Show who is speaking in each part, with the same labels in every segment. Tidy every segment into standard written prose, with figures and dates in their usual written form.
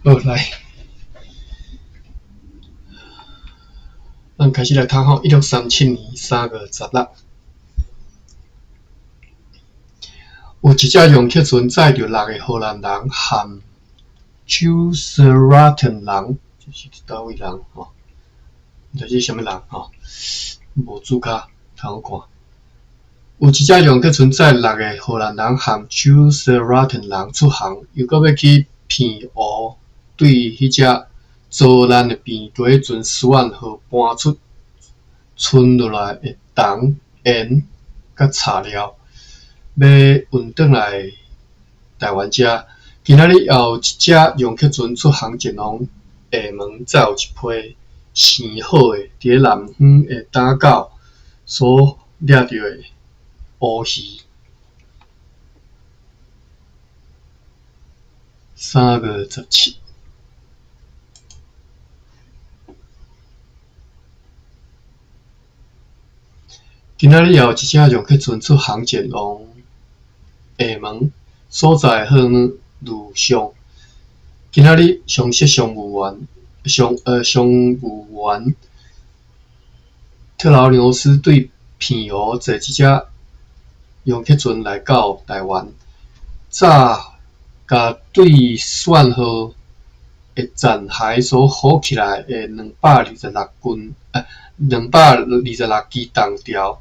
Speaker 1: 好来，咱开始来读吼，1637年3月16日，有一只用客船载着6个荷兰人和Juicerotten人，就是倒位人吼，毋知是啥物人吼，无注脚，通好看。有一只用客船载6个荷兰人和 Juicerotten人出航，又搁要去骗湖对迄只遭难的变鸡船斯万号搬出存落来的糖、盐甲材料，要运转来台湾遮。今仔日也有一只用客船出航前往厦门，再有一批生好的伫咧南方的胆狗所掠到的乌鱼。3月17日。今仔日也有一只用客船出航前往厦门所在航路上。今仔日常设商务员特劳牛斯对骗湖坐一只用客船来到台湾，早甲对算号的残骸所好起来的226支弹条，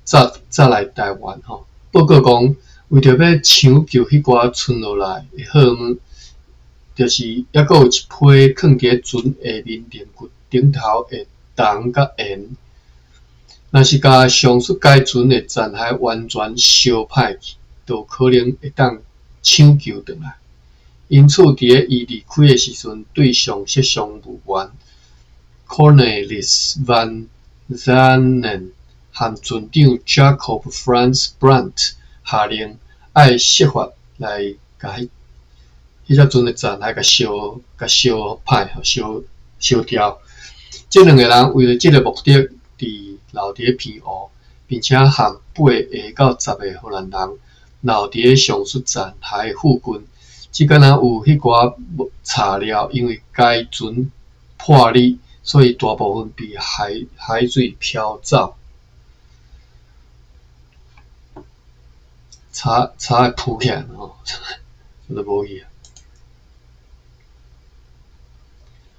Speaker 1: 再来台湾吼。报告讲，为着要抢救迄寡存落来的货物，就是还阁有一批囥伫咧船下面连骨顶头的糖甲盐。若是甲上述该船的残骸完全烧歹去，就可能会当抢救回来。因此，伫咧伊离开的时阵，对上述商务员 Cornelis van Zanen 和船长 Jacob Franz Brandt 下令，爱设法来甲迄只船的残骸甲烧歹、烧掉。这2个人为了这个目的，伫留伫咧偏湖，并且和8个到10个荷兰人留伫咧上述残骸的附近。只敢若有迄寡材料，因为该船破裂，所以大部分被海水漂走。查会浮起来吼，就无去啊。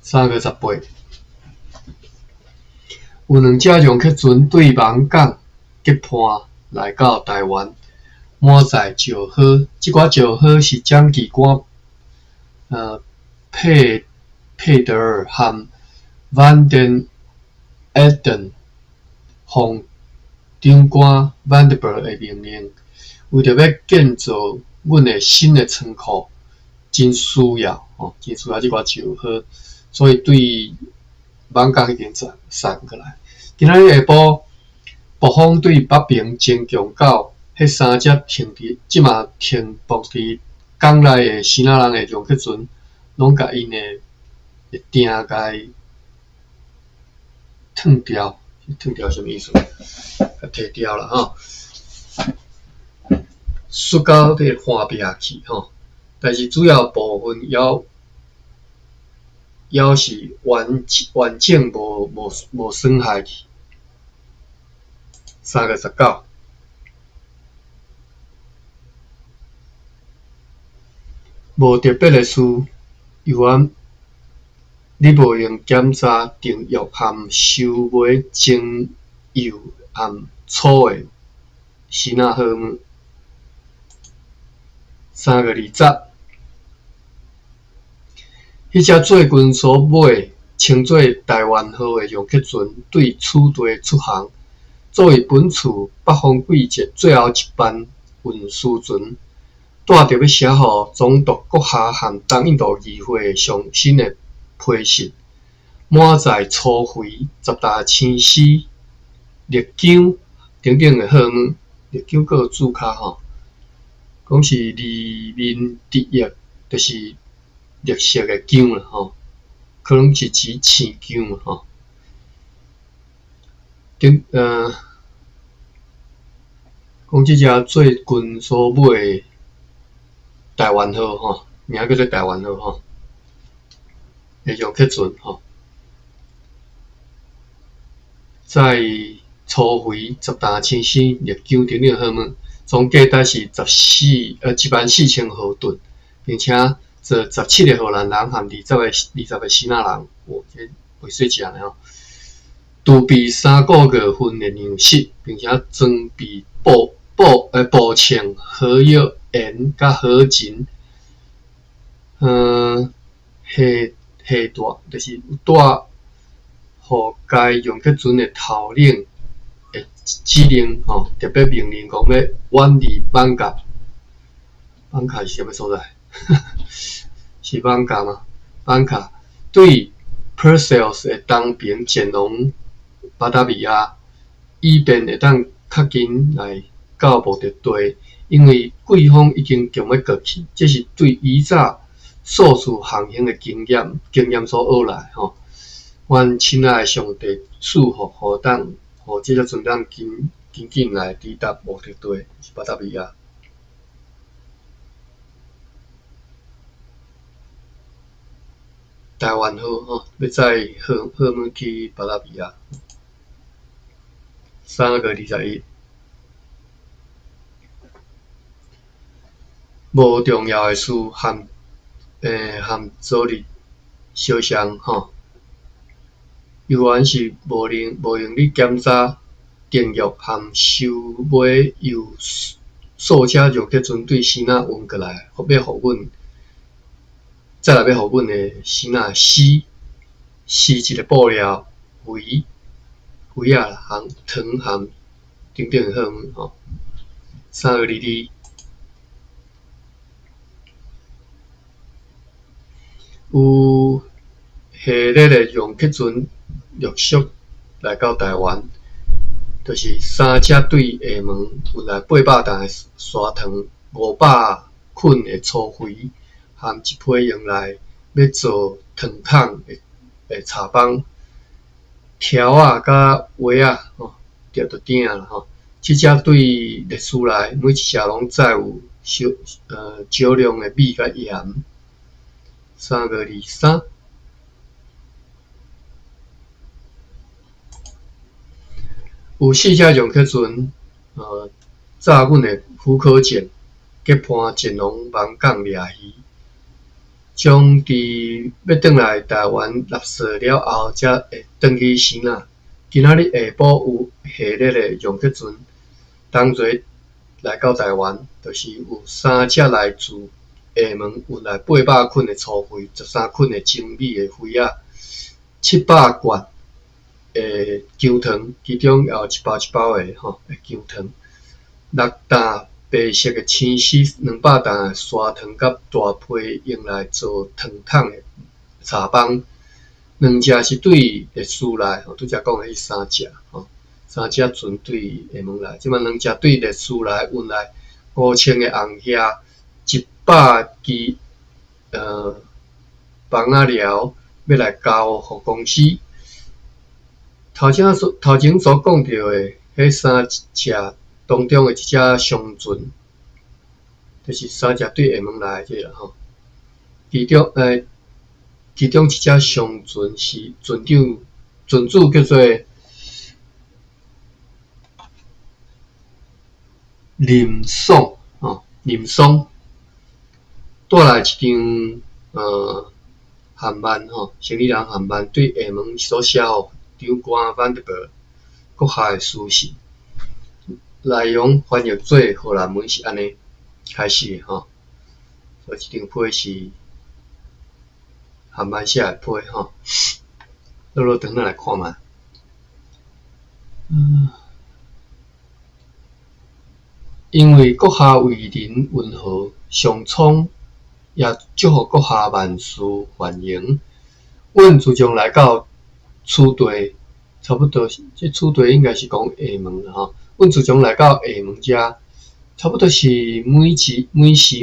Speaker 1: 3月18日，有2只用客船对芒港结伴来到台湾，满载石盒。这寡石盒是蒋记官佩德尔和 Van den Elden 奉长官 Vandenberg 的命令，为着要建造阮的新的仓库，真需要这寡石盒，所以对芒港迄边送过来。今仔日下晡，北方对北平增强到迄3只即马停泊伫港内的西那人的用客船，拢甲因的鼎甲伊脱掉，脱掉什么意思？甲摕掉了吼，摔到迄个岸壁去吼。但是主要部分还是完整无损害去。3月19日。无特别的事，由于你无用检查订药和收买精油和醋的西那货物。3月20日，迄只最近所买称作台湾号的用客船对此地出航，作为本次北方季节最后一班运输船。带着要写予总督阁下和东印度议会的上新的批示，满载粗肥、10大青丝、绿姜等等的货物。绿姜阁有注脚吼，讲是利民得益，就是绿色的姜啦吼，可能是指青姜嘛吼。讲即只最近所买的台湾号吼，名叫做台湾号吼。的用客船吼，在初回10担清洗入江顶了后门，总价值是14000豪吨，并且这17个荷兰人和20个希腊人，这袂细只呢吼，都被3个月份的粮食，并且装备步枪、火药烟甲火箭，下大就是有带，互该用客船的头领的指令吼，特别命令讲要远离板甲。板卡是啥物所在？是板卡吗？板卡对 Perseus 的东边前往巴达比亚，以便会当较紧来到目的地。因为季风已经强要过去，这是对以早数次航行的经验所学来吼。阮亲爱的上帝祝福，互这只船当紧来抵达目的地是巴达比亚。台湾号吼，要载货物去巴达比亚。3月21。无重要的事和昨日相像吼，犹原是无用力检查订阅和收买由数车用客船对希腊运过来，要互阮再来要互阮的希腊死一个布料肥啊含糖含等等的货物吼。3月22。有系列的用客船陆续来到台湾，就是3只对厦门运来800担的砂糖、500捆的粗肥，和一批用来要做糖桶的茶帮、条啊甲袜啊吼，着顶啦吼。这只对列车内每一只拢载有少量的米甲盐。3月23。有4只用客船，载阮的福科舰结伴前往芒港掠鱼，将伫要转来台湾纳税了后，才会转去希腊。今仔日下晡有系列的用客船同齐来到台湾，就是有3只来自厦门运来800捆的粗肥、13捆的精米的肥啊，700罐的姜糖，其中也有1包的姜糖，6担白色的青丝，200担的砂糖甲大批用来做糖桶的茶帮，2只是对列车来，拄则讲的迄3只，3只船对厦门来，即摆2只对列车来运来5000的红虾，100支房仔寮要来交互公司。头前所讲到的迄3只当中的一只商船，就是3只对厦门来的啦吼。其中一只商船是船主叫做林爽带来一张航班行李人航班对厦门所写互长官范德伯阁下的书信，内容翻译做荷兰文是安尼开始的所以这张批是航班写的批落转来看卖。因为阁下为人温和上苍，也祝福阁下万事繁荣。阮自从来到此地，差不多这此地应该是讲厦门啦阮自从来到厦门遮，差不多是每时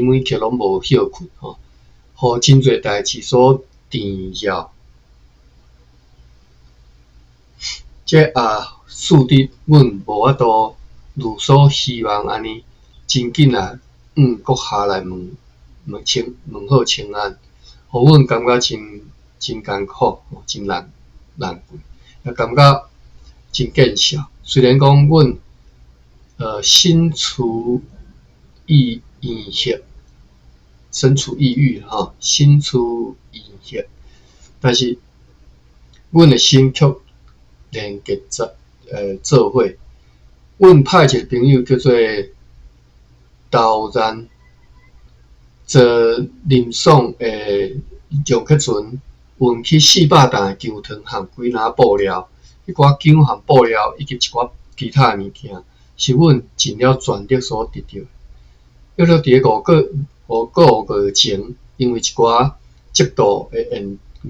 Speaker 1: 每刻拢无休困互真侪代志所缠绕。这使得阮无法度如所希望安尼，真紧来阁下来问好请安，互阮感觉真艰苦，真难过，也感觉真见笑。虽然讲阮身处异乡，身处异域哈，身处异乡，但是阮的心却连结做伙。阮派一个朋友叫做陶然，坐林爽的杨克船，运去400担的姜汤含几篮布料，迄寡姜含布料以及一寡其他的物件，是阮尽了全力所得到的。约了伫5个月前，因为一寡极度的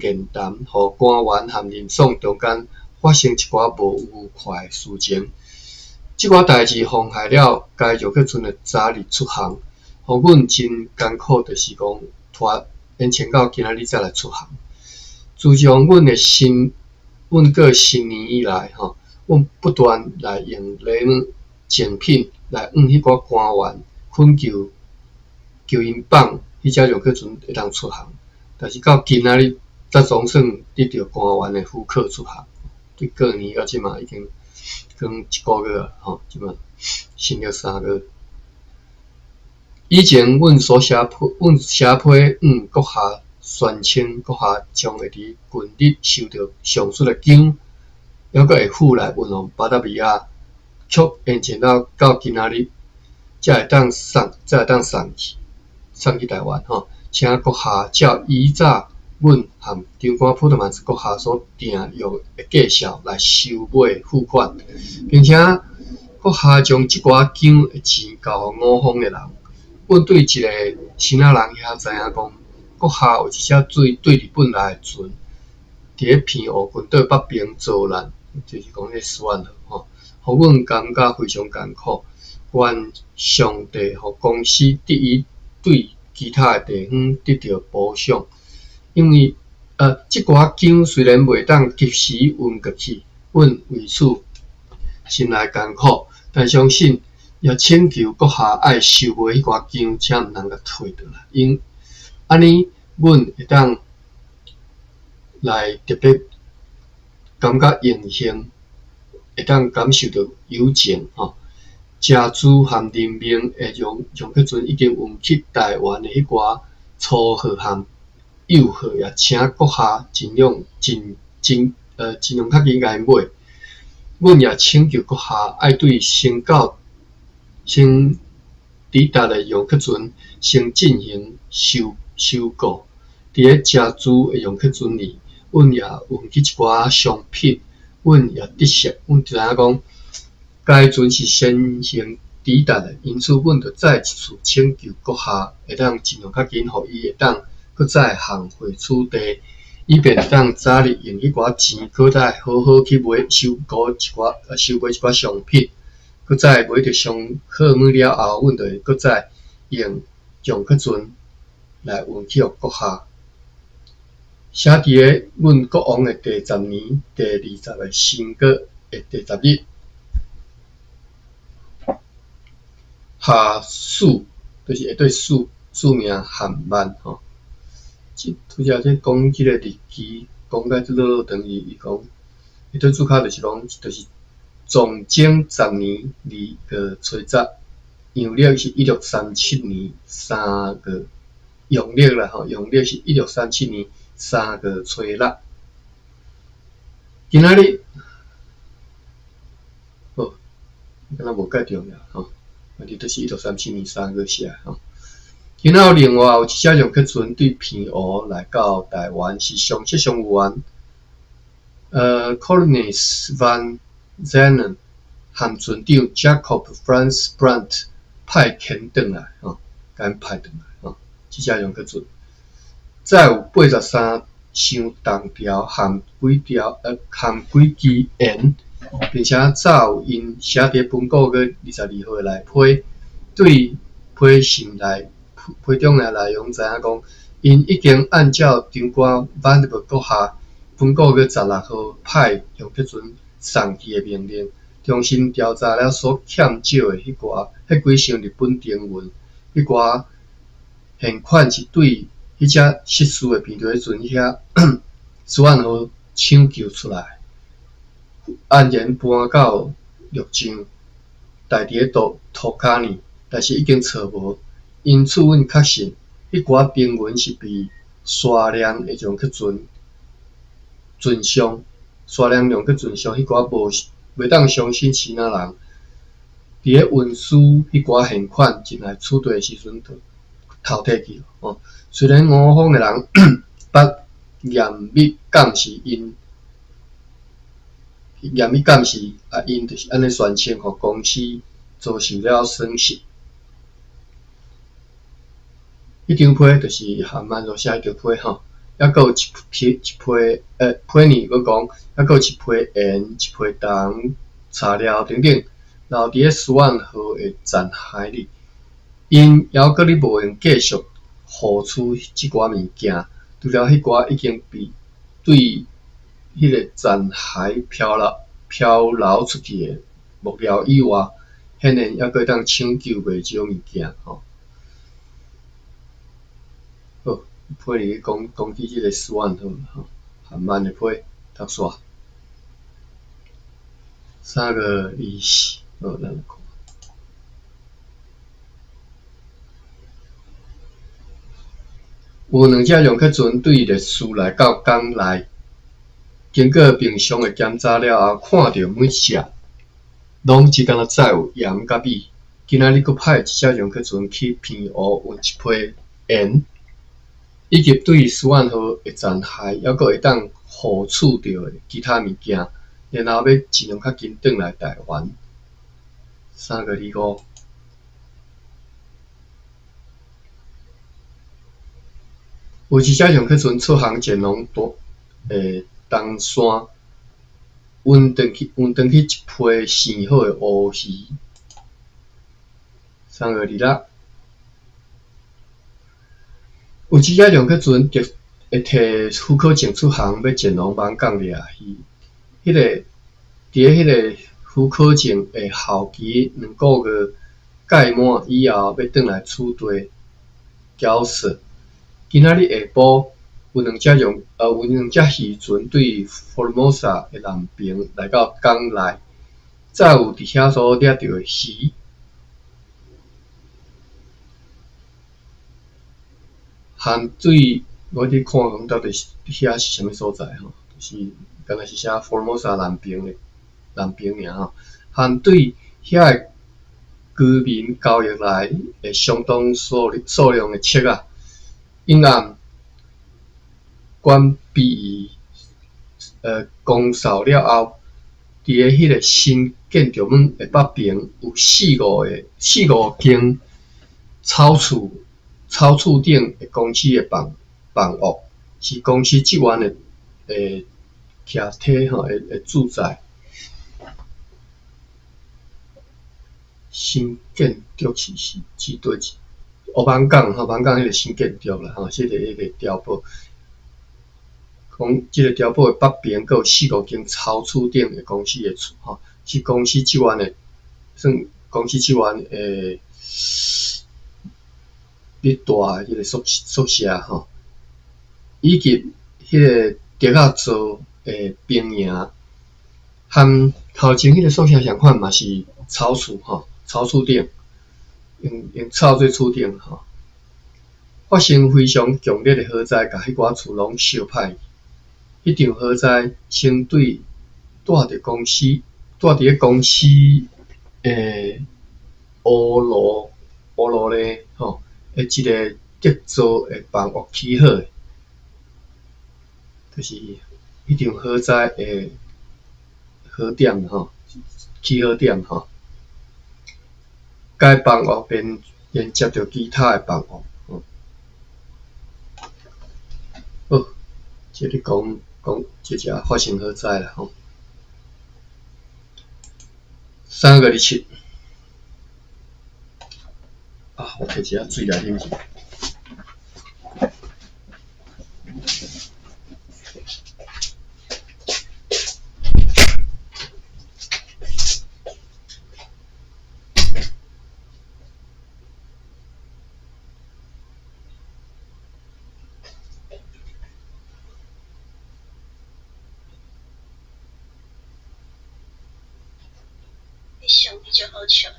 Speaker 1: 言谈，互官员和林爽中间发生一寡无愉快的事情。即寡代志妨害了该杨克船的早日出航，互阮真艰苦，就是讲拖延前到今仔日才来出航。自从阮过新年以来，阮不断来用礼物奖品来迄寡官员恳求因放迄只杨克船会当出航，但是到今仔日才总算得到官员的许可出航。对过年到即嘛已经讲1个月啊，即嘛剩了3个月。以前阮写批阁下宣称阁下将会伫近日收到上述的奖，还佫会赴来运往巴达维亚，却延前到今仔日才会当送去台湾吼。请阁下照依早阮和长官普特曼斯阁下所定约的计数来收买付款，并且阁下将即寡奖的钱交予我方的人。阮对一个新仔人遐知影讲，阁下有一只对日本来的船，伫咧偏湖群岛北边遭难，就是讲迄斯万号吼，互阮感觉非常艰苦。愿上帝互公司得以对其他的地方得到补偿，因为即寡奖虽然袂当及时运过去，阮为此心内艰苦，但相信也请求阁下爱收买迄寡奖，请毋通甲退倒来。因安尼，阮会当来特别感觉荣幸，会当感受到友情吼。家猪和人民会用克船已经运去台湾的迄寡粗货和幼货，也请阁下尽量较紧来买。阮也请求阁下爱对先抵达的用克船先进行修顾。伫咧家猪的用克船里，阮也运去一寡商品，阮也得悉，阮知影讲。该船是先行抵达的，因此阮着再一次请求阁下会当尽量较紧，互伊会当搁再航回此地，以便当早日用迄寡钱，搁再好好去收购一寡商品，搁再买着上好物了后，阮着会搁再用克船来运去互阁下。写伫咧阮国王的第10年第20个新月的第10日。下数就是会对数名含慢吼。拄则在讲即个日期，讲甲即落长伊讲，伊对注脚就是讲，就是崇祯10年2月初10，阳历是1637年3月，阳历啦吼，阳历是1637年3月初6。今仔日，好，敢若无介重要吼。你就是1637年3月写吼。今仔另外有一只用克船对偏湖来到台湾，是上级上员Cornelis van Zenen 和船长 Jacob Franz Brandt 派遣转来吼，甲因派转来吼。即只用克船，再有83箱铜条和几支盐。并且早有因写伫本国月22号内批，对批信批中的内容知影讲，因已经按照长官万德伯阁下本国月16号派用克船送去的命令，重新调查了所欠少的迄几箱日本丁文，迄寡现款是对迄只失事的扁船遐斯万号抢救出来，安然搬到陆上，待伫个涂骹呢，但是已经找无，因此阮确信，迄寡兵员是被沙链会用去船上，沙链用去船上，迄寡袂当相信其他人。伫个运输迄寡现款进来处理诶时阵，就偷摕去哦。虽然我方诶人捌严密监视因，因就是安尼宣称，互公司遭受了损失。迄张批就是韩漫所写迄张批吼，抑佫有一批呢，佮讲，抑佫有一批盐、一批铜、材料等等，留伫个斯万号诶残骸里。因犹佫咧无用继续付出即寡物件，除了迄寡已经被对迄个残骸飘流出去诶木料以外，显然犹佫会当抢救袂少物件吼。好，批里讲起即个斯万号吼，韩漫诶批读煞324，好，咱来看。有2只long客船对烈士来到港内，经过平常诶检查了后，看到每只拢只敢若载有盐甲米。今仔日佫派一只long客船去偏湖运一批盐，以及对斯万号诶残骸，犹佫会当获取到诶其他物件，然后要尽量较紧转来台湾。325。有一只long客船出航前往东山，运转去一批生好诶乌鱼。326。有一只long客船会摕许可证出航，要前往闽港掠鱼。伫迄个许可证诶效期2个月届满以后，要转来取缔交涉。今仔日下晡，有2只渔船对 Formosa 诶南边来到港内，载有伫遐所掠到诶鱼。含对，我伫看讲到底遐是啥物所在吼？就是敢若是写 Formosa 南边尔吼。含对遐诶居民交易来诶相当数量诶册啊，因暗关闭公售了后，伫个迄个新建筑物诶北边有4-5间草厝顶诶公司诶房屋，是公司职员诶徛体吼诶住宅。新建筑是指对闽港迄个新建筑啦吼，迄个碉堡。讲即个碉堡诶北边，佫有4-5间草厝顶诶公司诶厝吼，是公司职员诶，算公司职员诶咧住诶迄个宿舍吼，以及迄个竹仔做诶兵营，含头前迄个宿舍相款嘛是草厝吼，草厝顶用草做厝顶吼。发生非常强烈诶火灾，甲迄寡厝拢烧歹去。迄场火灾先对住伫个公司诶乌路咧吼诶一个竹造诶房屋起火，就是迄场火灾诶火点吼，起火点吼。该房屋便连接着其他诶房屋。好，即个讲即只发生火灾啦吼。327。啊，我摕一下水来啉者。
Speaker 2: 就好笑诶。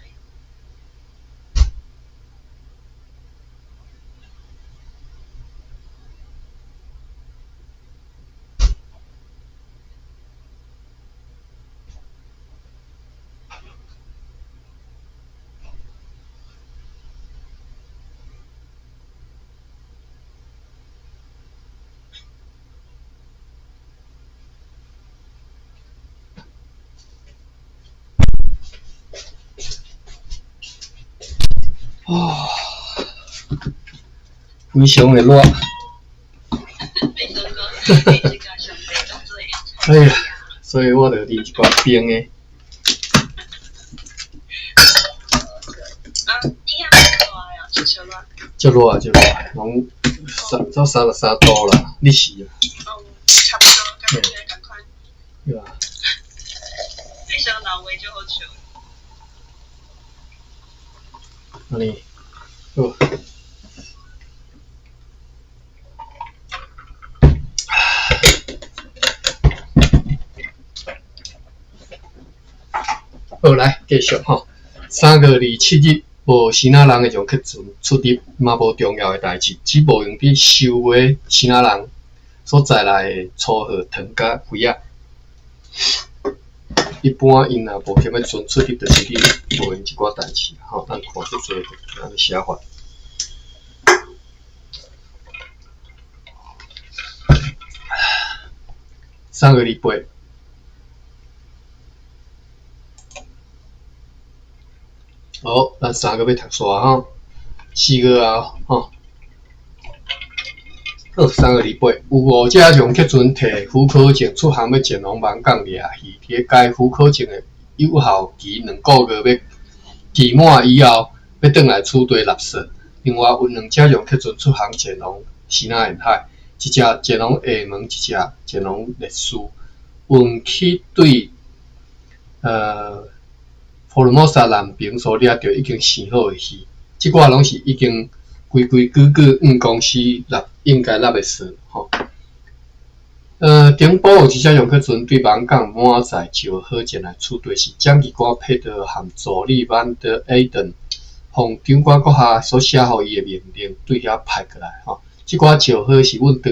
Speaker 1: 哦，非常的热。哎呀，所以我就啉一罐冰的。
Speaker 2: 你遐热呀，足热。
Speaker 1: 足热啊，足热，拢走33度啦，你是啊？
Speaker 2: 差不多，赶快。
Speaker 1: 对啊。
Speaker 2: 最小脑围就好笑。
Speaker 1: 安尼，好。好，来继续吼。3月27日，无新仔人会从客船出入，嘛无重要的代志，只无用伫收尾新仔人所载来的粗货糖甲灰仔。一般因若无啥物船出入，就是去无用一寡代志吼。咱看即个安尼写法。3月28。好，咱3月要读煞吼，4月啊吼。好，3月28，有5只从客船摕许可证出航要前往闽港掠鱼，伫该许可证的有效期2个月要期满以后，要转来处队垃圾。另外有2只从客船出航前往西南沿海，一只前往厦门，一只前往烈士。运气对福尔摩沙南边所掠到已经生好的鱼，即寡拢是已经规矩公司应该纳的事吼。顶部有一只用客船对闽港满载就好前来处队是蒋义官佩德和助理班德艾登，奉长官阁下所写予伊的命令对遐派过来吼。即寡就好是阮踮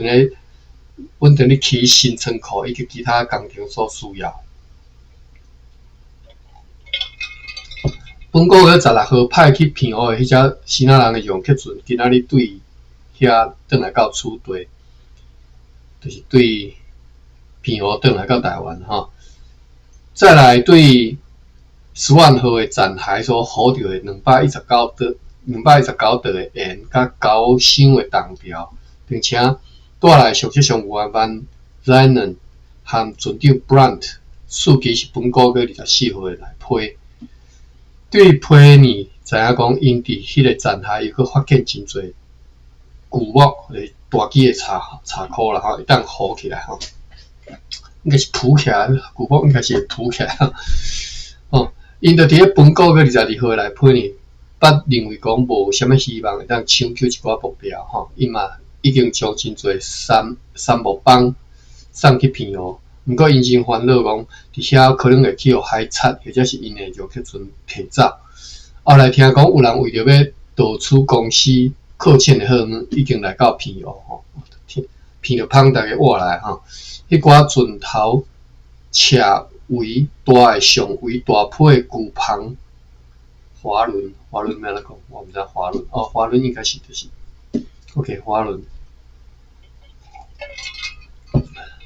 Speaker 1: 咧起新仓库以及其他工程所需要。本个月16号派去平湖的迄只新仔人的用客船，今仔日对遐转来到处队，就是对平湖转来到台湾吼。再来对10号的残骸所捕到的219吨的盐甲9箱的重条，并且带来熟悉上有Van Zynen 和船长 Brandt， 数期是本个月24号来批。对批呢，知影讲因伫迄个残骸又佫发现真侪巨木，大支的柴箍啦吼，会当浮起来吼，应该是浮起来，巨木应该是会浮起来吼。因就伫咧本个月22号来批呢，捌认为讲无啥物希望会当抢救一寡目标吼，因嘛已经将真侪杉木棒送去平湖。毋过，因真烦恼讲，伫遐可能会去互海贼，或者是因的用客船摕走。后来听讲有人为着要盗取公司扣欠的货物，已经来到平湖吼，骗着芳大家活来吼。迄寡船头斜围大的上围大批的巨篷滑轮要安怎讲？我毋知滑轮哦，滑轮应该是就是 OK 滑轮。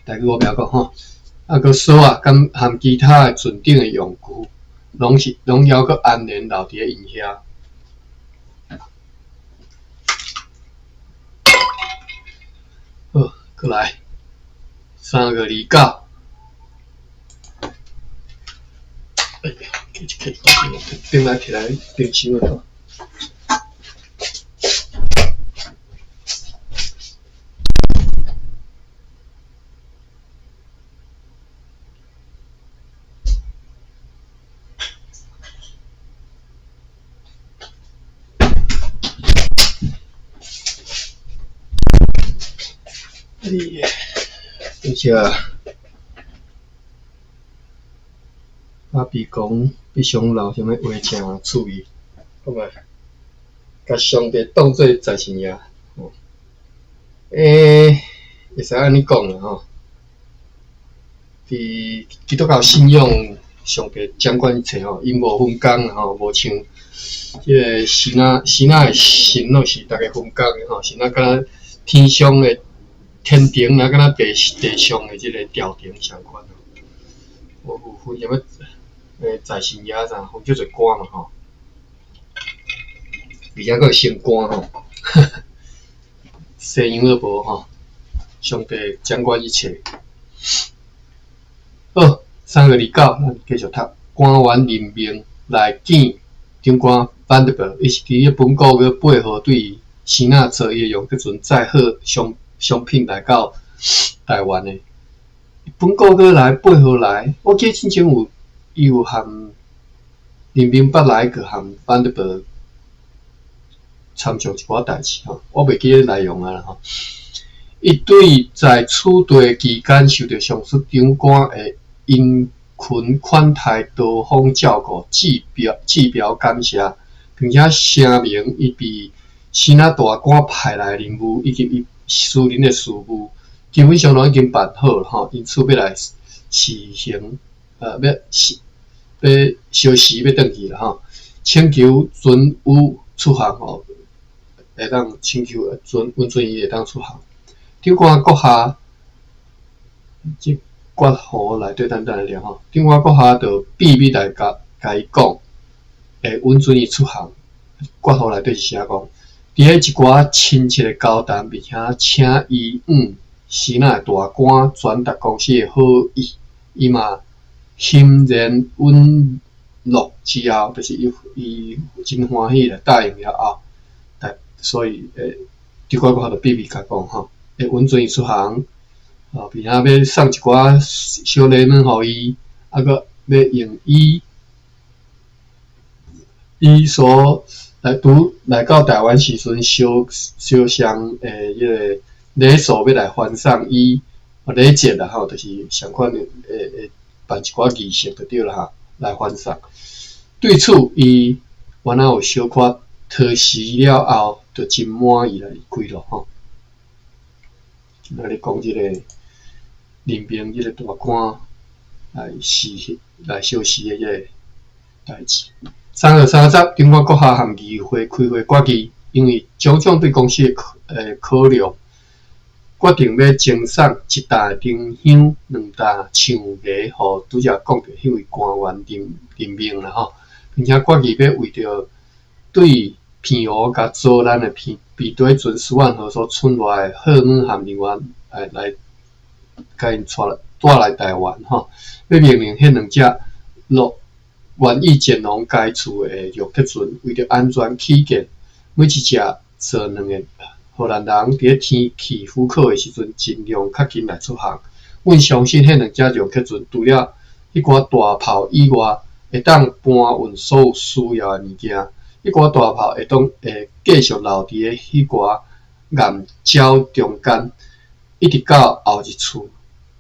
Speaker 1: 台语我不晓讲吼，个锁啊，含其他的船顶的用具，拢还阁安然留伫咧因遐。好，过来3月29。哎呀，顶来摕来冰箱里头。等一下，阿比讲比上老什么话真注意，好嘛？甲上帝当做财神爷，会使安尼讲啦吼。伫基督教信仰，上帝掌管一切吼，因无分工啦吼，无像即个神的神咯是逐个分工的吼，是敢天上的天庭，敢地上的即个朝廷相款吼。有分什么财神爷啥，分叫做官嘛吼，而且佫升官吼，西洋都无吼，上帝掌管一切。好，3月29，咱继续读官员任命来见长官班德伯，伊是伫本国个配合对先仔做伊用迄阵载好商品来到台湾的。本国个来配合来，我记之前伊有含任命捌来个含班德伯参详一寡代志吼，我袂记内容啊啦吼。伊对在处地期间受到上述长官的殷勤款待多方照顾，致表感谢，并且声明伊被先仔大官派来任务以及伊私人的事务，基本上拢已经办好了吼，因此要来实行，要消息要转去啦吼，请求准予出航吼，会当请求允准伊会当出航。长官阁下，即括号内底等来了吼。长官阁下就秘密来甲伊讲，会允准伊出航。括号内底是啥讲？伫咧一寡亲切的交谈，并且请伊先仔大官传达公司的好意，伊嘛欣然允诺之后，就是伊真欢喜来答应了后，所以长官阁下就秘密甲讲吼。会允准伊出航，并且要送一寡小礼物互伊，佫要用伊所来到台湾时阵烧香迄个礼数要来翻送伊礼节啦吼，就是相款办一寡仪式就对啦哈，来翻送。对此，伊原来有小可讨实了后，就真满意来开咯吼。今仔日讲即个任命即个大官来消失的即个代志。3月30日，长官阁下含议会开会决议，因为种种对公司的考量，决定要赠送一担丁香、2担橡芽，互拄则讲着迄位官员任命啦吼，并且决议要为着对骗讹甲阻拦的被对准10万号所存来的好女含人员来甲因带来台湾吼，要命令迄2只愿意前往该处的陆客船，为着安全起见，每一只坐2个荷兰人伫咧天气符合的时阵，尽量较紧来出航。阮相信迄2只陆客船除了迄寡大炮以外，会当搬运所有需要的物件。迄寡大炮会继续留伫咧迄寡岩礁中间，一直到后一次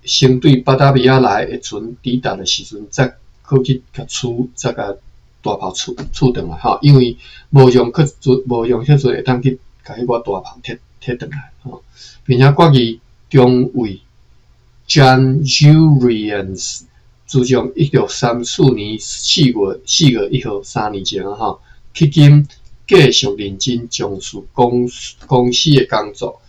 Speaker 1: 先对巴达比亚来的船抵达的时阵，再去甲再甲大炮触转来吼，因为无用迄阵会当去甲迄寡大炮摕转来吼，并且决议中尉 John Urians 自从1634年4月1号3年前吼，迄今继续认真从事公司的工作。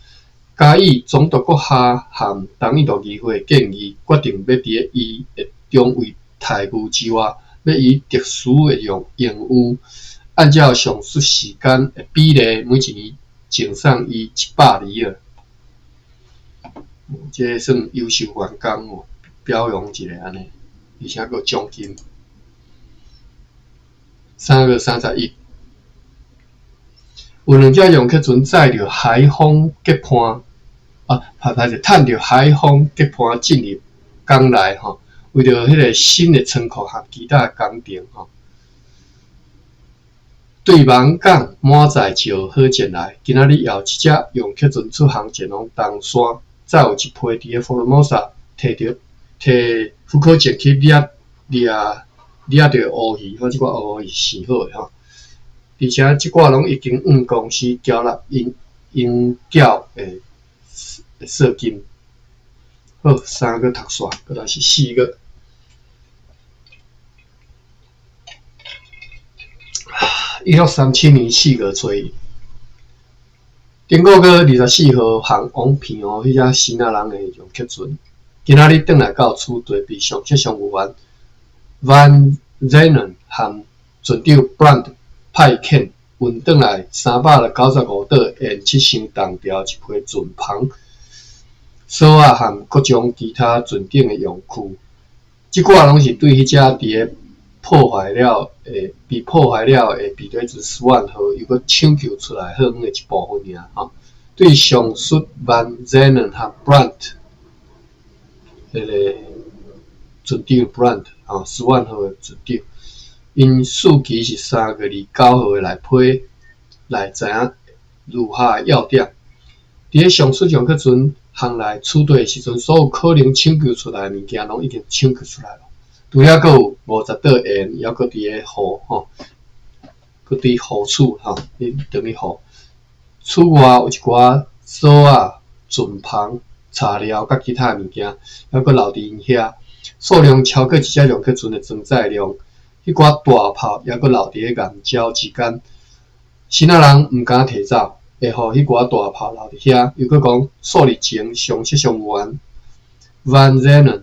Speaker 1: 嘉义总督阁下含同意度议会建议，决定要伫伊的中尉待遇之外，要以特殊的用务，按照上述时间的比例，每一年赠送伊100里尔。这算优秀员工哦，表扬一下安尼，而且佫奖金。3月31日，有2只用客船载着海风结伴趁着海风结伴进入港内吼，为着迄个新的仓库和其他工程吼，对望港满载就好进来。今仔日后一只用客船出航前往东山，再有一批伫咧佛罗摩萨摕福克证去掠你也着乌鱼，即寡乌鱼是好诶吼。而且即寡拢已经往公司缴纳应缴诶税金。好，3个读煞，搁来是4个。1637年4月初一，顶个月24号航往平湖迄只希腊人诶用客船，今仔日转来到厝地，被上级商务员 Van Zenen 和船长 Brand 派遣运转来395岛沿7箱重条一批船篷、锁仔和各种其他船顶诶用具，即寡拢是对迄只伫咧被破坏了诶被对子10万号又搁抢救出来好远诶一部分尔吼。对上述 Van Zenen 和 Brandt 迄个船长 Brandt 10万号诶船长，因事期是3月29号诶来知影如下诶要点。伫咧上述用客船航来处队诶时阵，所有可能抢救出来诶物件拢已经抢救出来了。除了阁有50岛沿，还阁伫咧河阁伫河处你等于河。厝外有一寡锁仔、船篷、材料甲其他物件，还阁留伫因遐，数量超过一只用客船的装载量。迄寡大炮还阁留伫咧岩礁之间，希腊人毋敢摕走，会互迄寡大炮留伫遐。又阁讲，数日前上级商务员 Van Zenen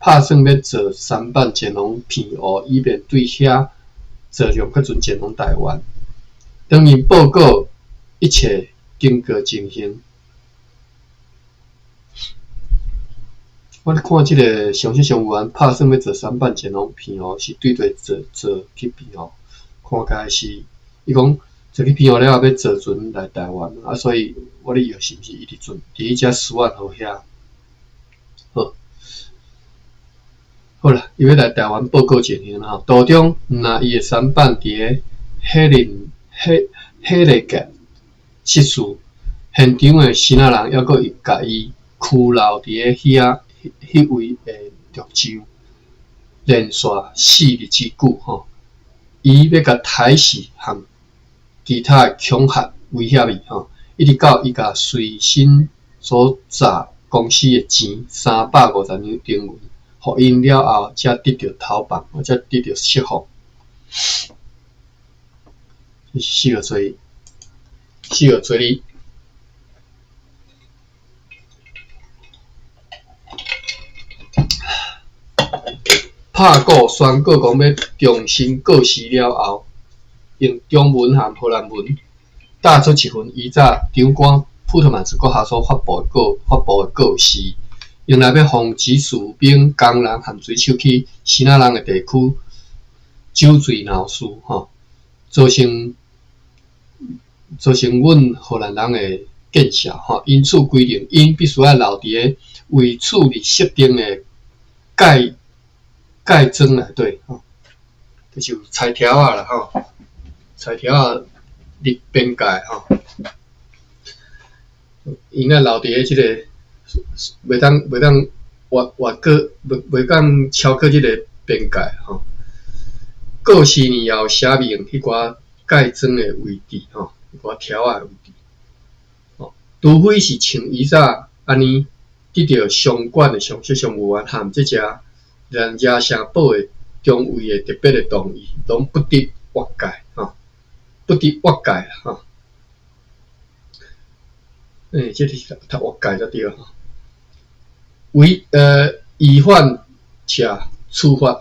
Speaker 1: 拍算要坐舢板前往平湖，以便对遐坐用客船前往台湾。当因报告一切经过进行，我咧看即个上级商务员拍算要坐舢板前往平湖，是对坐去平湖，看起来是伊讲坐去平湖了后要坐船来台湾，所以我咧以为是毋是伊伫迄只10万号遐。好啦，伊要来台湾报告情形吼。途中，若伊诶舢板伫咧希利格失事，现场诶希腊人还阁甲伊拘留伫咧迄位诶绿洲，连续4日之久吼。伊要甲抬死和其他诶恐吓威胁伊吼，一直到伊甲随身所砸公司诶钱350张定位。互因了后，才得到投放，才得到释放。这是4月初一，4月初2。拍告宣告讲要重新告示了后，用中文和荷兰文打出一份依早长官普特曼斯阁下所发布的告示。用来要防止士兵、工人和水手去希腊人的地区酒醉闹事，造成阮荷兰人的见笑，因此规定因必须要留伫咧为处理设定的盖章内底，就是裁条啊啦，裁条啊立边界因爱留伫咧即个。袂当越过，袂当超过即个边界吼。告示呢后写明迄寡盖章的位置迄寡条仔的位置除非是像以早安尼得到相关的上级商务员和即只人家城堡的中尉的特别的同意，拢不得越界不得越界这是读越界才对违反且处罚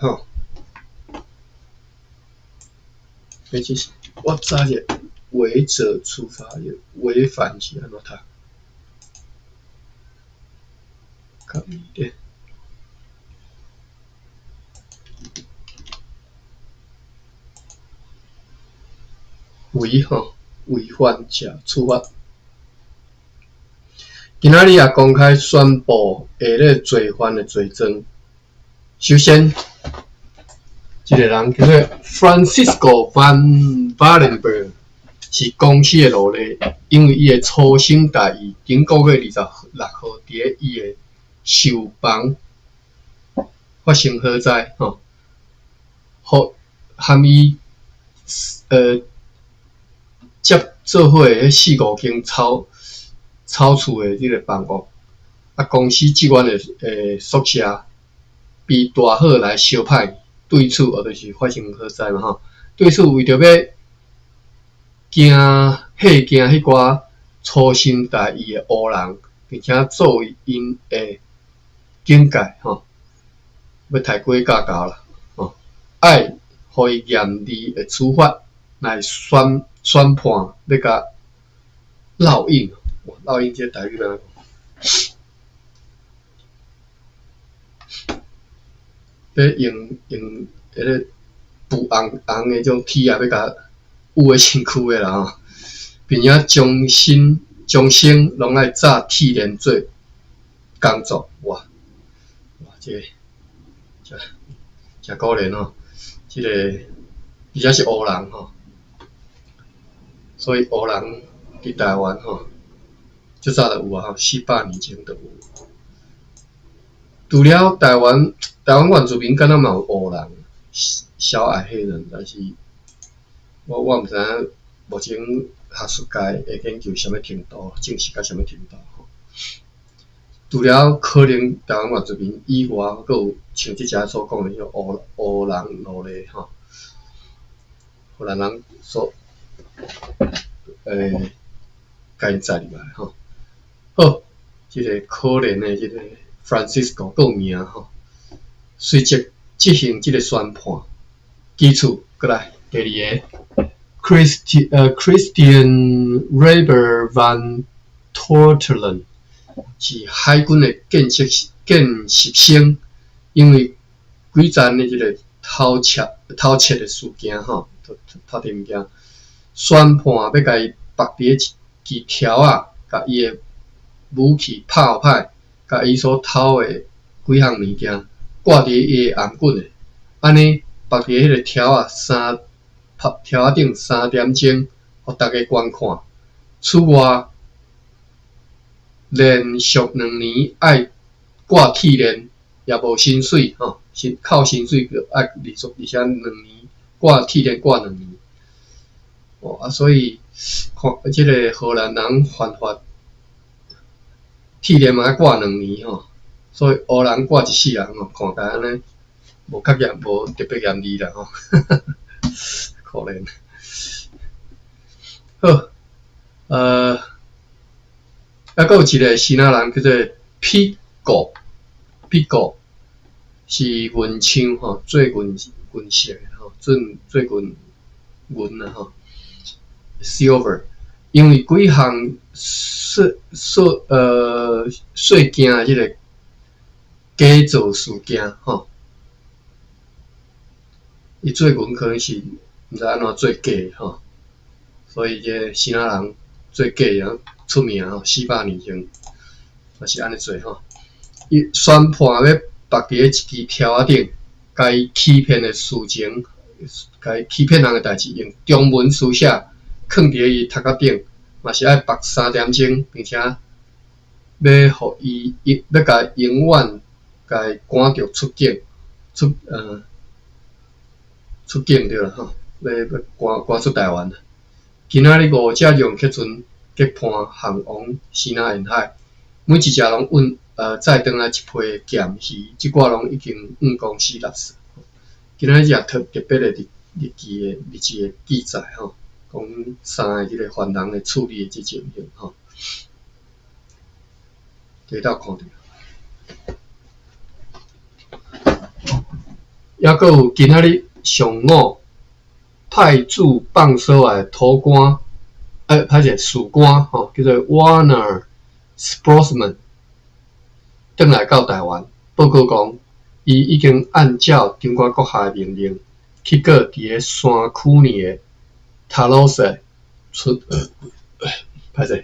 Speaker 1: 这是我查者违者处罚，违反是安怎读？较易点。违反且处罚。今仔日也公开宣布下列罪犯的罪证。首先，这个人叫做 Francisco Van Valenberg， 是公司的奴隶，因为伊的粗心大意，顶个月26号伫咧伊的售房发生火灾互含伊接做伙诶4-5间草厝诶即个房屋，啊公司职员诶宿舍被大火来烧歹，对此就是发生火灾嘛吼。对此为着要惊迄寡粗心大意诶乌人，并且作为因诶警戒吼，要抬过架高啦吼，爱互伊严厉诶处罚来宣判要甲烙印，烙印这个台语怎要用迄个布红诶种铁啊，要甲捂诶身躯诶啦吼，并且终生拢爱炸铁链做工作，哇，这真可怜吼，这个而且是乌人吼，所以乌人伫台湾吼，即早就有啊，400年前就有。除了台湾原住民敢若嘛有乌人，小矮黑人，但是我毋知影目前学术界会研究什么程度，正式到什么程度吼。除了可能台湾原住民以外，阁有像即只所讲的迄乌人奴隶吼，荷兰人所甲因载入来吼。好，即个可怜的即个 Francisco 够有名吼，随即执行即个宣判，基础过来第2个 Christian Reber van Tortelen 是海军的建设生，因为几站的即个偷窃的事件吼，偷摕物件，宣判要甲伊绑伫一支条啊，甲伊的武器炮歹，甲伊所偷的几项物件挂伫伊的颔棍诶，安尼绑伫迄个条啊条顶3点钟，互大家观看。此外，连续2年爱挂铁链，也无薪水吼，靠薪水就爱连续而且2年挂铁链挂2年，所以看即个荷兰人犯法，铁链嘛爱挂2年吼，所以乌人挂1世人吼，看起来安尼无特别严厉啦吼，可怜。好，还佫有一个希腊人叫做 Pico 是文枪吼，做银色的吼，做银啊吼 ，silver， 因为几项细件的即个假造事件吼，伊做银可能是毋知安怎做假吼，所以这个希腊人做假啊出名吼，400年前就是安尼做吼。伊宣判要绑伫一支条仔顶，甲伊欺骗的事情，甲伊欺骗人的代志，用中文书写，囥伫伊头壳顶，嘛是爱绑3点钟，并且要互伊要甲永远甲伊赶着出境对啦吼，要赶出台湾。今仔日5只用客船结伴航往西南沿海，每一只拢载转来一批咸鱼，即寡拢已经公司落实。今仔日也特别的日志的记载吼，讲3个即个犯人的处理的即情形吼，摕到看着。抑佫有今仔日上午派驻放所的土官，士官吼，叫做 Warner Sportsman， 转来到台湾，报告讲，伊已经按照长官阁下的命令，去过伫个山区里的塔罗塞村，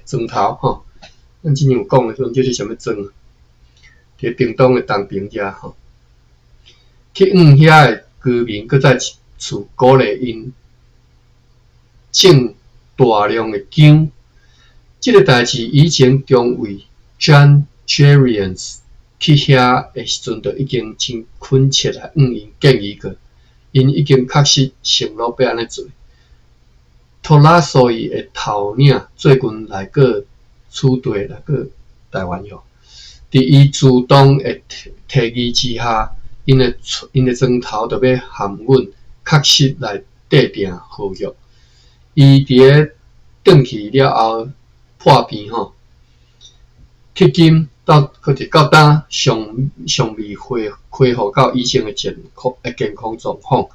Speaker 1: 庄头吼，咱之前有讲的，这是啥物庄啊？伫屏东的东平遮吼，去遐的居民，搁再次鼓励因种大量的姜。这个代志以前中尉 John Jerians 去遐的时阵，就已经真恳切来因建议过，因已经确实承诺要安尼做。托拉索伊的头领最近来过处队来过台湾哟。伫伊主动的提议之下，因的庄头就要含阮确实来制定合约。伊伫个转去了后破病吼，迄金到当尚未恢复到以前的健康状况。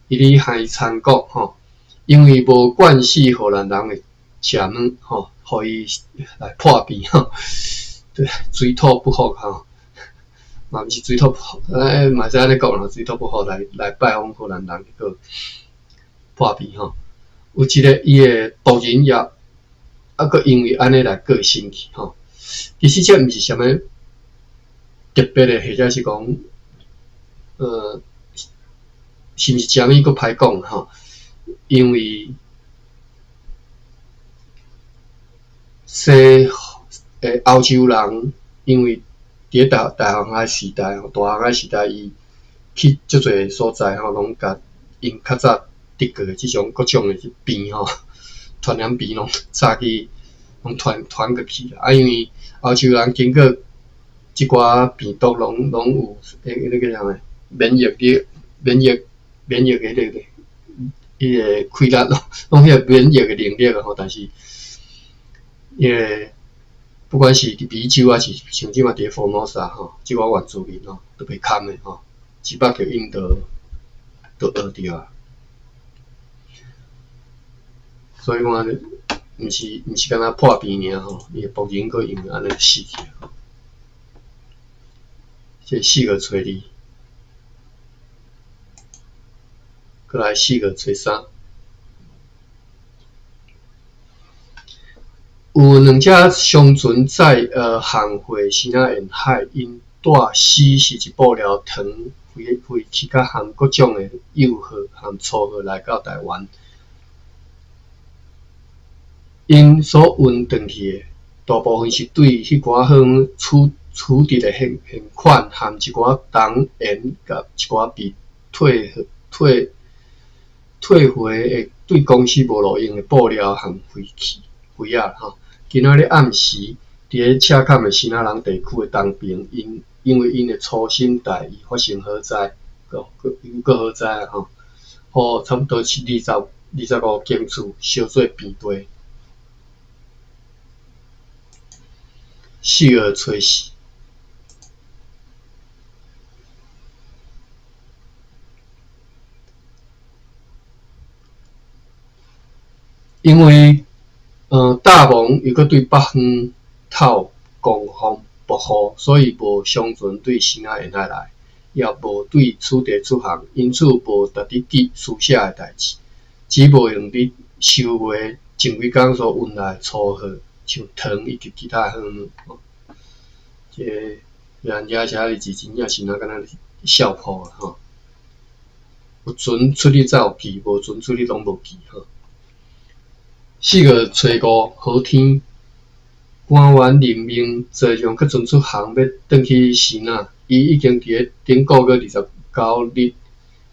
Speaker 1: 伊咧海参国吼，因为无惯系荷兰人的食软吼，互伊来破病吼。对，水土不服吼，嘛毋是水土不服，嘛是安尼讲啦，水土不服来拜访荷兰人，个破病吼。有一个伊的毒人也个因为安尼来个生气吼。其实这毋是啥物特别的，或者是讲是毋是食物个歹讲吼？因为欧洲人，因为伫大航海时代吼，大航海时代伊去足侪所在吼，拢甲因较早德国的即种各种的病吼，传染病拢早去拢传过去啦。啊，因为欧洲人经过即寡病毒拢有迄个啥物免疫的迄个开力咯，拢迄个免疫的能力啊吼，但是迄个。不管是伫美洲还是像即马伫佛罗萨吼，即个原住民吼都被砍的吼，一捌着因都学着啊。所以讲，毋是敢若破病尔吼，伊仆人个因为安尼死去吼。这4个找2，过来4个找3。有2只商船在航回西那沿海，因带死是一部了糖飞去甲含各种的幼蟹和粗蟹来到台湾。因所运转去的大部分是对迄寡项处置的现款，含一寡铜盐甲一寡被退回的对公司无路用的布料和废仔吼。今仔日暗时，伫个赤坎的西那人地区的东边，因为因的粗心大意发生火灾，个火灾啊吼，差不多是25间厝烧做平地。4个找4。因为大蒙又搁对北方透狂风暴雨，所以无商船对西那沿海来，也无对此地出航，因此无值得记书写的代志，只无用伫收卖前几工所运来的粗货，像糖以及其他项目。这人家写的字真正是敢若笑破啊吼！有船出去才有记，无船出去拢无记吼。4个找5，好天官员任命坐上去船出航，要转去西那。伊已经伫个顶个月29日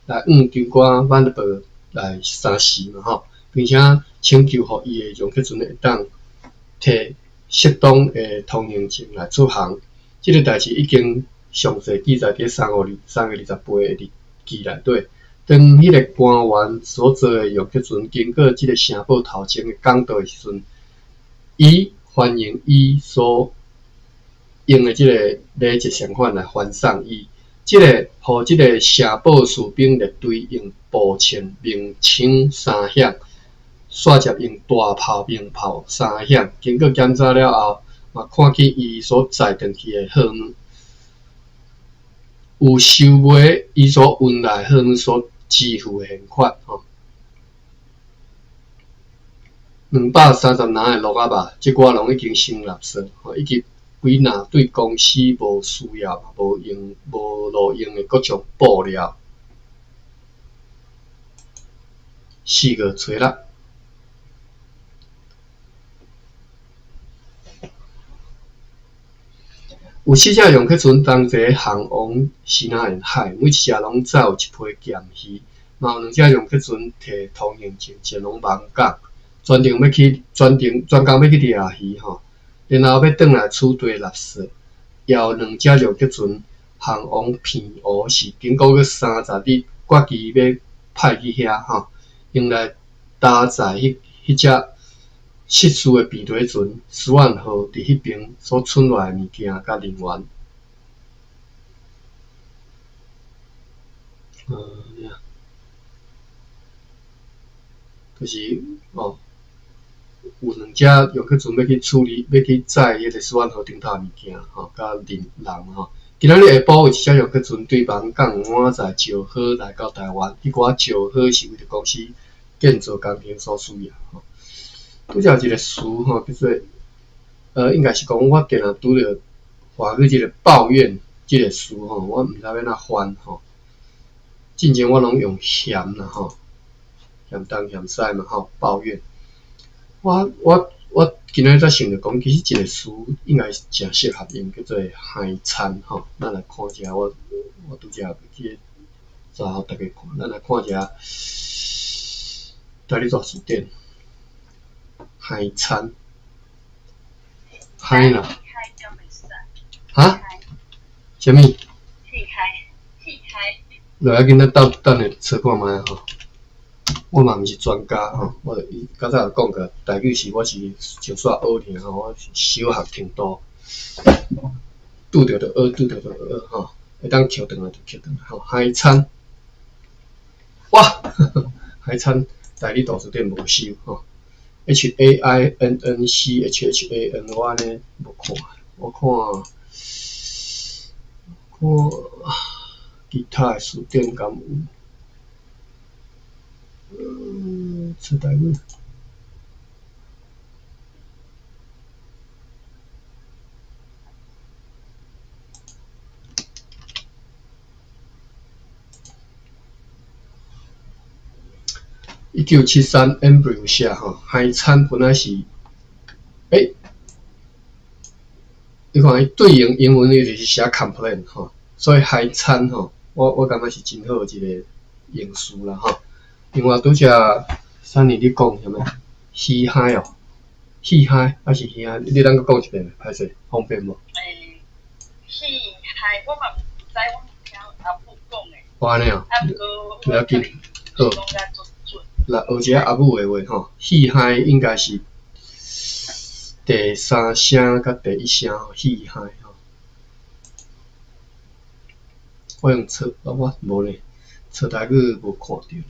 Speaker 1: 来长官曼德伯来3时嘛吼，并且请求互伊的上客船会当摕适当的通行证来出航。即个代志已经详细记载伫3月28日日记内底。当迄个官员所做的游客船经过即个城堡头前的港道的时阵，伊欢迎伊所用的即个礼节相款来欢送伊。互即个城堡士兵列队用步枪鸣枪3响，煞接用大炮鸣炮3响。经过检查了后，嘛看见伊所载转去的货物有收买伊所运来货物所支付的现款吼，230篮的鹿仔肉，即寡拢已经先垃圾吼，以及几篮对公司无需要、无路用的各种布料。4个找6。有4只龙去船同齐航往西南沿海，每一只拢载有一批咸鱼。嘛有2只龙去船摕通行证前往芒港，专工要去掠鱼吼，然后要转来取地垃圾。也有2只龙去船航往片湖市，经过个30日，决期要派去遐吼，用来搭载迄只失事的皮底船10万号伫迄边所存来的物件甲人员。就是哦，有2只用去船要去处理，要去载迄个10万号顶头的物件吼，甲人吼。今仔日下晡有一只用去船对芒港满载石灰来到台湾，迄寡石灰是为着公司建造工程所需要吼。拄则有一个词吼，叫做应该是讲我今日拄着华语即个抱怨即个词吼，我毋知要哪翻吼。进前我拢用嫌啦吼，嫌东嫌西嘛吼，抱怨。我今仔才想着讲，其实一个词应该是诚适合用，叫做海产吼。咱来看一下，我拄则去查互大家看，咱来看一下。带你做字典，海产，海啦，哈？啥物？
Speaker 2: 气海。
Speaker 1: 落来囡仔等下测看卖吼。我嘛毋是专家吼，我较早有讲过，台语是我是就煞学尔吼，我小学程度，拄着就学吼，会当捡转来就捡转来吼。海产，哇，海产台语图书店无收吼 ，HAINNCHHAN 我安尼无看，我看其他的书店敢有。出台语。1973 Embry 有写吼，海产本来是，你看伊对应英文伊就是写 complain 吼，所以海产吼，我感觉是真好一个用词啦吼。另外拄则3年你讲啥物？鱼海哦，鱼海还是鱼海？你当佫讲一遍，歹势，方便无？
Speaker 2: 鱼海我嘛毋知，我听阿母讲诶。
Speaker 1: 安尼哦，不要紧，好。来学一下阿母诶话吼，鱼海应该是第3声甲第1声吼，鱼海吼。我用测，我无咧，测台语无看着咧。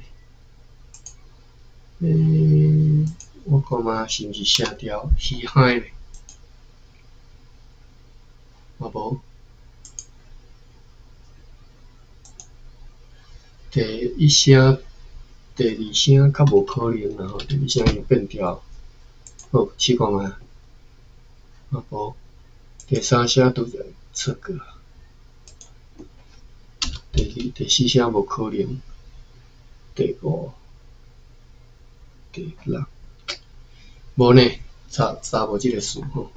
Speaker 1: 我看嘛是毋是写条鱼海咧？嘛无。第1声、第2声较无可能啦吼，第2声又变调。好，试看觅。嘛无。第3声拄则测过。第4声无可能。第5。第6，无呢，查无即个词吼。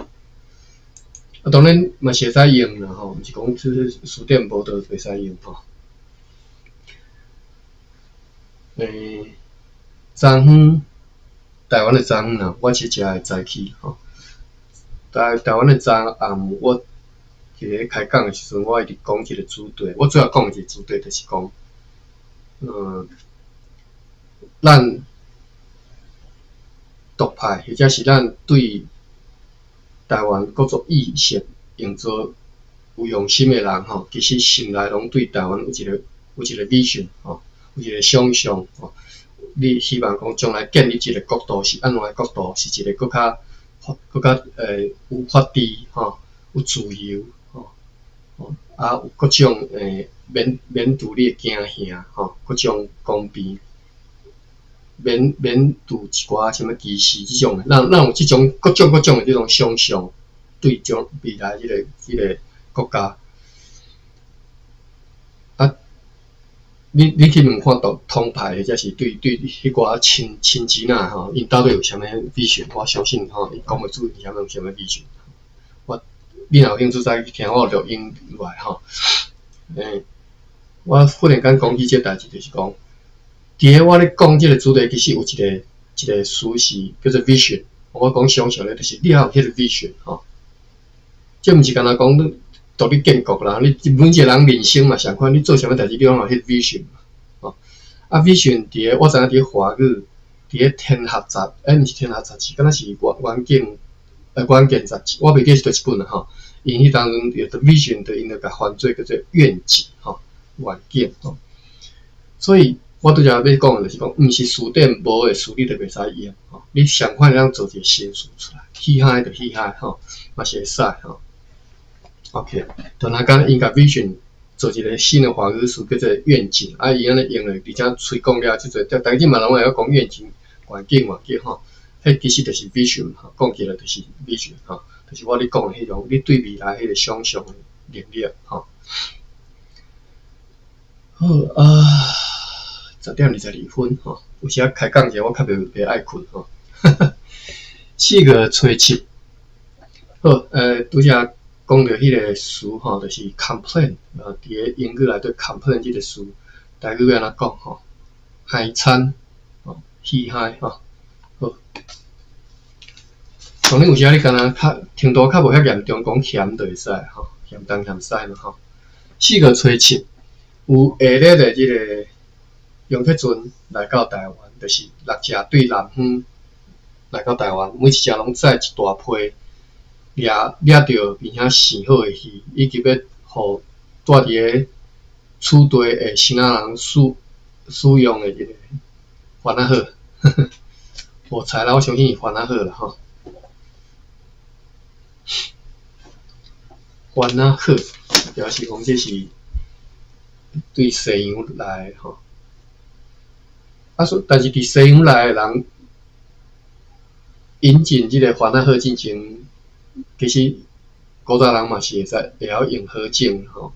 Speaker 1: 啊，当然嘛是会使用啦吼，毋是讲即书店无就袂使用吼。昨昏台湾的昨昏啦，我是食的早起吼。台湾的昨暗，我伫咧开讲的时阵，我一直讲一个主题。我主要讲的一个主题就是讲，咱独派，或者是咱对台湾各种意识营造有用心的人吼，其实心内拢对台湾有一个vision 吼，有一个想象吼。你希望讲将来建立一个国度是安怎的国度？是一个更较有法治吼，有自由吼，啊有各种免除你的惊吓吼，各种公平。免除一寡什么歧视即种，咱有即种各种的即种想象，对将未来即个国家，啊，你去问看统派或者是对迄寡亲戚啊因到底有啥物vision？我相信伊讲袂出有啥物vision。你若有兴趣再去听我录音落来吼。我忽然间讲起这代志，就是讲，伫咧我咧讲这个主题，其实有一个词是叫做 vision。我讲想象咧，就是你要有迄个 vision 吼。这毋是干那讲独立建国啦，你每一个人人生嘛相款，你做啥物代志，你拢有迄 vision 嘛，吼。啊 vision 伫咧，我知影伫咧华语，伫咧天下杂，毋是天下杂志，敢若是远见杂志，我袂记是倒一本啦吼。因迄当中有的 vision 的，因就甲翻做叫做愿景吼，远景吼。所以我拄则要讲的就是讲，毋是书典无诶书，你就袂使用吼。你相款会做一个新书出来，嘻嗨就嘻嗨吼，嘛是会使吼。OK， 等下讲因甲 vision 做一个新的华语词叫做愿景，啊，伊安尼用咧，而且吹讲了，即做，大家嘛拢会晓讲愿景、远景吼，迄其实就是 vision 吼，讲起来就是 vision 吼，就是我咧讲的迄种，你对未来迄个想象的能力吼。好10:22吼，有时开讲者我较袂爱困吼。4月初7，好，拄则讲到迄个词吼，就是 complain， 伫咧英语内底 complain 这个词，台语要安怎讲吼？嗨餐，吼，嘻嗨吼，好。当然有时你敢若程度较无遐严重，讲嫌就会使吼，嫌东嫌西嘛吼。4月初7，有下日的即个杨克群来到台湾，就是6只对南方来到台湾，每一只拢载一大批。掠到并且生好诶鱼，以及要互住伫咧厝地诶新仔人使用诶即个番仔好，无菜啦，我相信伊番仔好啦吼。番仔好表示讲这是对西洋来吼，但是伫西洋来诶人引进即个番仔好进前。其实古早人嘛是会晓用好种吼，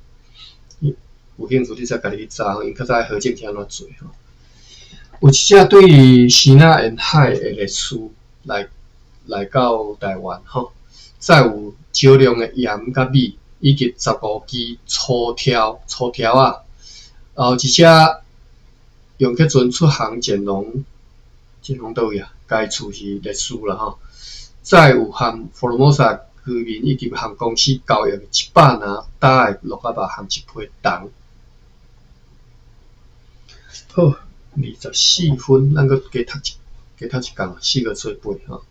Speaker 1: 有兴趣你再家己去查，因较早好种是安怎做吼。有一只对于西那沿海的历史来到台湾吼，再有少量的盐甲米，以及15支粗条啊，后一只杨克群出航建农倒位啊？该厝是历史啦吼。再有含福尔摩沙居民以及含公司交易100拿打的鹿仔肉含一批糖。好，24分，咱搁加读一讲，4月初8吼。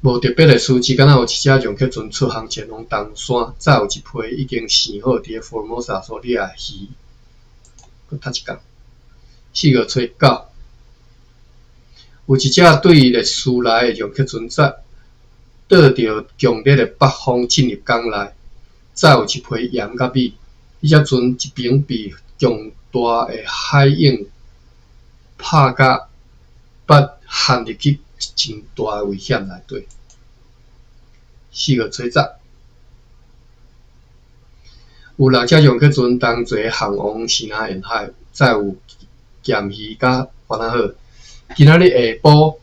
Speaker 1: 无特别的事，只敢若有一只杨克群出航前往东山，再有一批已经生好伫咧福尔摩沙所掠的鱼，搁读一讲。4月初9，有一只对历史内的杨克群载倒着强烈的北风进入港内，再有一批盐甲米，伊只船一边被强大的海涌拍甲捌陷入去真大的危险内底。4月初10，有6只杨克群同齐航往西南沿海，再有咸鱼甲番仔好。今仔日下晡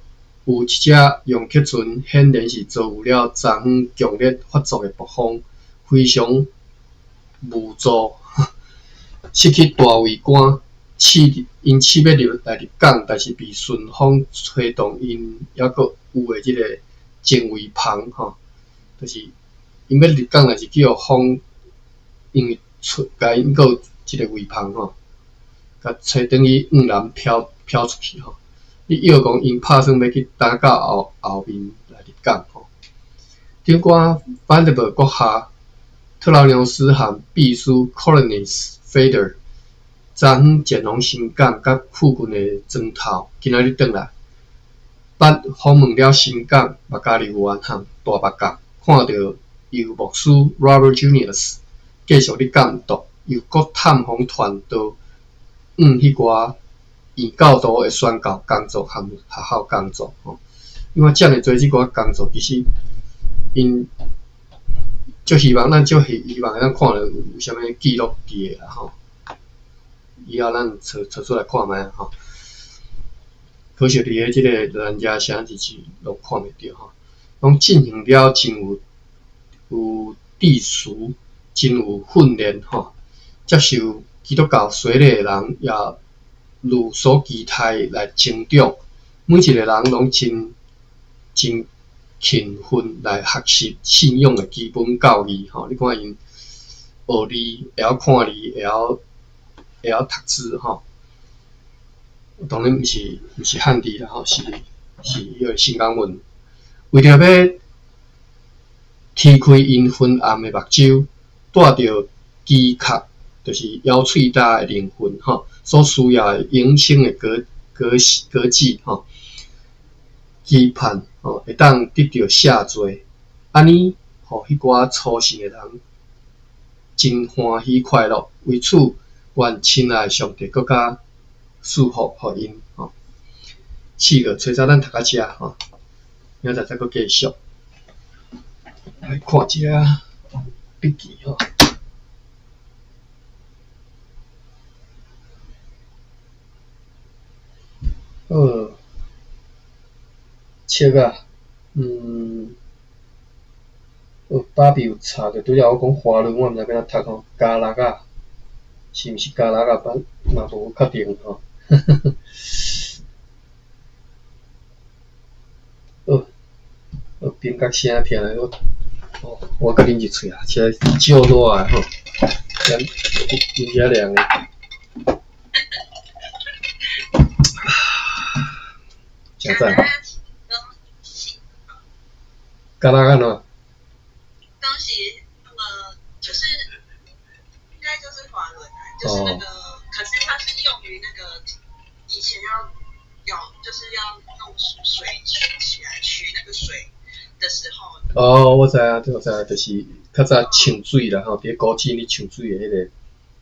Speaker 1: 有一只杨克群，显然是遭遇了昨昏强烈发作的暴风，非常无助，失去大桅杆，因试要入港，但是被顺风吹动，因还阁有的即个前桅篷吼，就是因要入港，但是叫风，因为甲因阁有一个桅篷吼。甲吹等于往南飘出去吼，你要讲因拍算要去打到后面来入港吼。长官班德堡阁下特劳纽斯含秘书 Colonist Fader， 昨昏前往新港甲附近的庄头，今仔日转来，捌访问了新港、马加利湾和大目港，看到由牧师 Robert Junius 继续咧监督，又阁探访团队。迄寡以教导的宣教工作和学校工作吼，因为遮尔做即寡工作，其实因就希望咱就希望咱看到有啥物记录伫诶啦吼，以后咱找出来看觅吼。可惜伫个即个人家啥日子拢看袂到吼，拢进行了真有地俗，真有训练吼，接受基督教洗礼的人也如所期待来成长。每一个人拢真勤奋来学习信仰的基本教义吼。你看因学字，会晓看字，会晓读字吼。当然毋是汉字啦吼，是迄个新港文。为着要踢开因昏暗的目睭，带着饥渴，就是咬喙焦的灵魂吼，所需要的永生的果子吼，期盼吼会当得到赦罪，安尼吼迄寡初信的人真欢喜快乐。为此，愿亲爱的上帝更加祝福互因吼。4个找早咱读到遮吼，明仔载再继续来看一下笔记吼。册啊，爸比有查着，拄则我讲华伦，我毋知要怎读吼，加勒啊，是毋是加勒啊？嘛无确定吼。边角声听来我甲恁入喙啊，车照热诶吼，真正凉诶。真赞。加勒安怎？
Speaker 2: 东西就是应该就是华伦就是那个，可是它是用于那个以前就是要弄水取起来取那个水的时候。
Speaker 1: 我知影，就是较早呛水啦吼，伫古井咧呛水诶迄个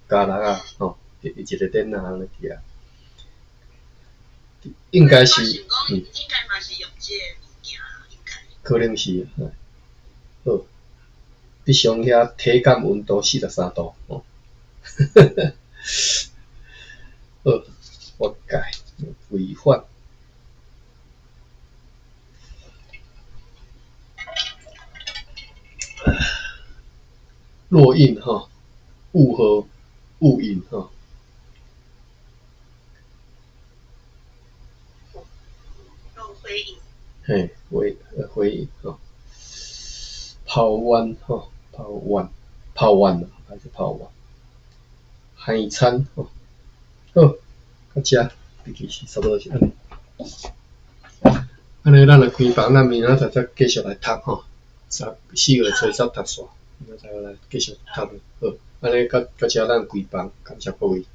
Speaker 1: 加勒啊吼，一个点啊安尼伫啊。应该是，
Speaker 2: 应该嘛是用这个物件，应该。
Speaker 1: 可能是，好。必上遐体感温度43度哦。好，我改规范。落印哈，雾和雾印哈。
Speaker 2: 回影。
Speaker 1: 嘿，回影哈。跑弯哈，跑弯还是跑弯？海餐吼，好，到遮，笔记是差不多是安尼。安尼咱就开房，咱明仔载再继续来读吼。4月初10读煞，明仔载来继续读。好，安尼到遮咱开房，感谢各位。